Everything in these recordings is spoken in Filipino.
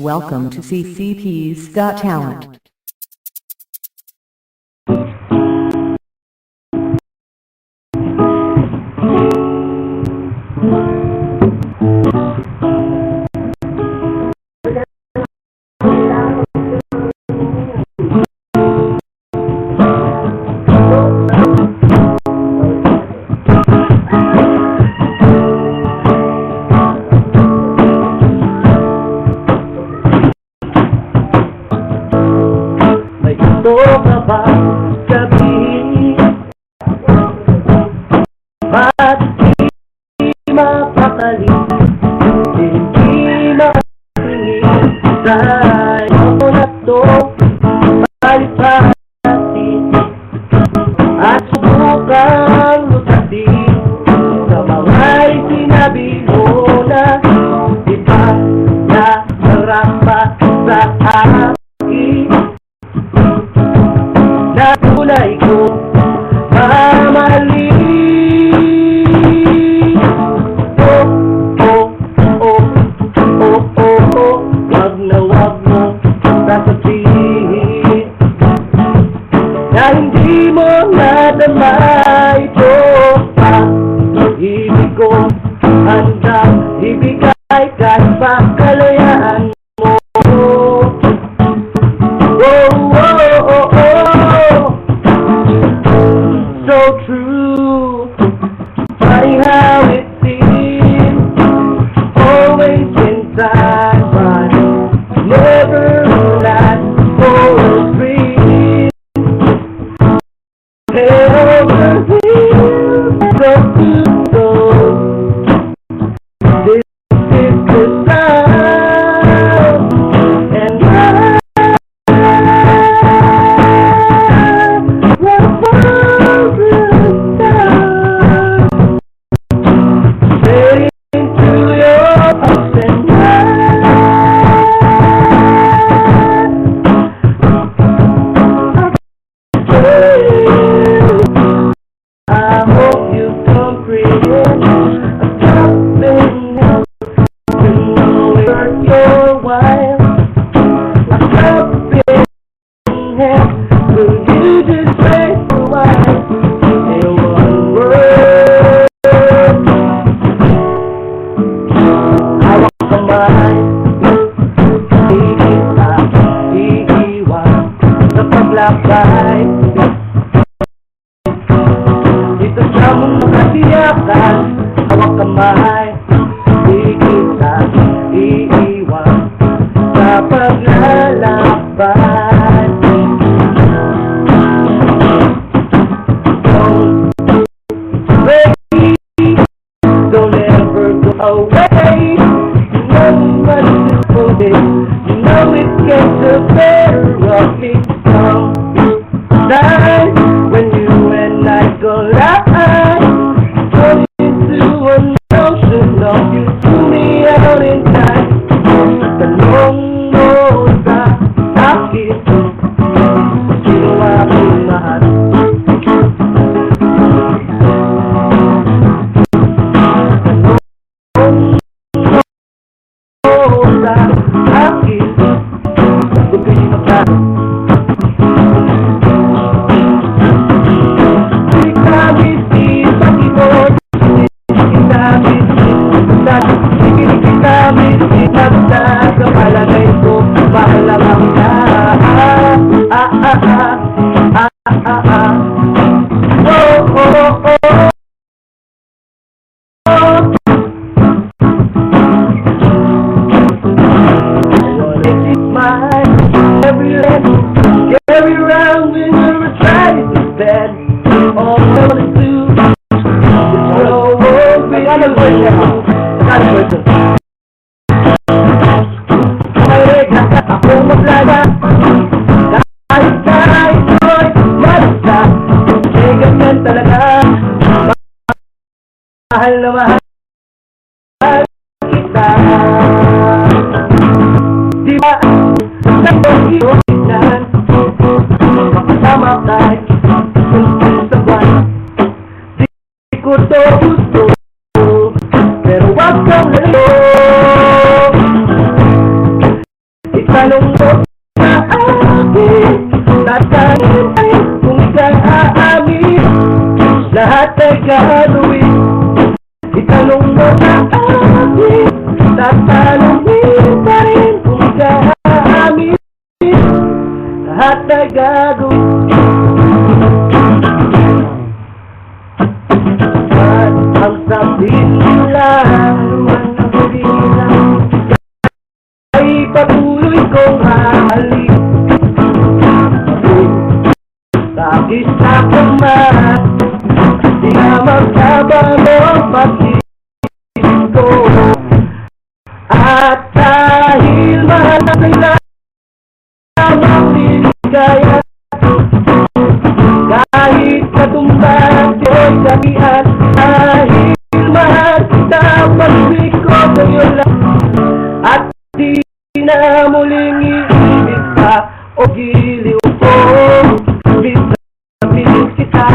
Welcome to CCP's Got Talent. Gusto ka ba sabihin? Ba't di mapakali? Hindi makatingin sa'yo na to. Balik pa natin at subukang lusatin sa mga sinabi mo na iba na sarap pa sa akin. Na tunay ko mamahalin. Oh, oh, oh, oh, oh, oh. Wag mo sasabihin na hindi mo nadama ito. Ibig ko handang ibigay kahit pa kalayaan mo. So true, funny how it seems, always inside, but never lasts for a dream. Head over heels, so good, this is the sound, and I hope you comprehend something else to know worth your while. Something else, will you just say a while? In one word, hawak kamay, di kita iiwan sa paglakbay. Dito sa mundong kasiyakan, hawak kamay, di kita iiwan sa paglalakbay. Don't ever go away. Nobody is holding. You know it gets the better of me. Sometime when you and I collide, turn into an ocean of you to me out in time. Tanong mo sa akin, sino aking mahal? Every round when you're trying to bed, all I wanna do is roll over you. Ako maglaga, kahit ito'y malasa, eh ganyan talaga, mahal na mahal kita. Di ba, sa pag-iwanan, makasama kahit sa buwan. Di ko to gusto, pero wag kang lalo. Itanong mo sa akin, tatanungin pa rin kung kaamin. Lahat na gagawin. At ang sabihin lang naman ang bilang ay patuloy kong mahalin. Tagis na kumat, di na magkabalo ang pag-ibig ko. At dahil mahal na lamang ligaya, kahit katumbahan ko'y sabihan, dahil mahal kita, pag-ibig ko sa'yo lang. At di na muling iibig ka o giliw ko, bisabihin kita.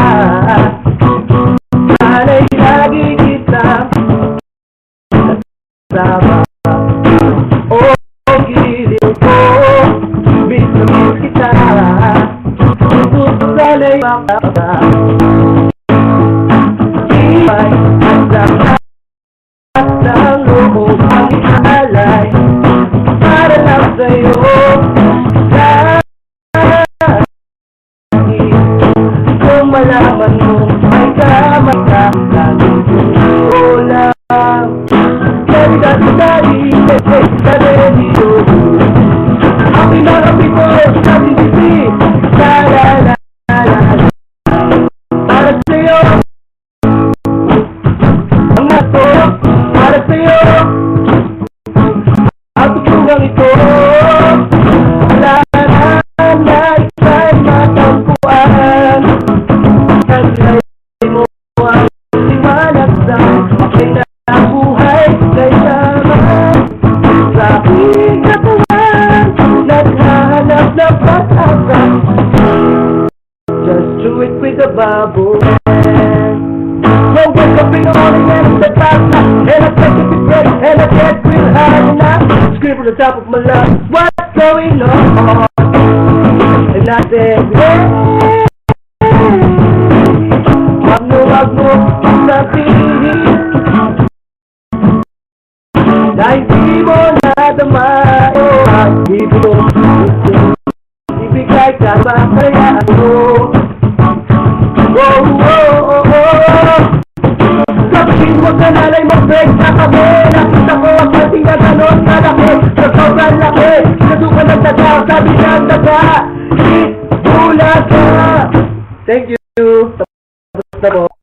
Sana'y lagi kita kasama. O giliw ko, bisabihin kita. Sana'y makaka ibay at lahat ng loob ang ialay para lang sa'yo. Kung malaman mo ay kamata, laging ko lang ganda sa isip sa radio. Ang pinarapi ko sa BBC, la-la-la-la, para sa'yo. Ang nato, para sa'yo. Ang tutugang ito, wala na ika'y matampuan. Taglay mo ang liwanag sa aking nabuhay kay naman. Sa aking katawan, naghahanap ng pag-asa. Just do it with the bubble. Well, wake up in the morning and it's the past night, and I take it to bed, and I get real high tonight. Scream from the top of my lungs, what's going on? And I said, hey, wag mo sabihin na hindi mo nadamayo ang ibig mo. Ibigay ka ba kaya mo? Oh, oh, oh, oh. Sabihin mo ka nalay mag-break na kami. Nakita ko ang ating na ganon na laki. Sa sobrang laki, nasukan ng taga, sabi ng taga, hula ka. Thank you. Tapos na po.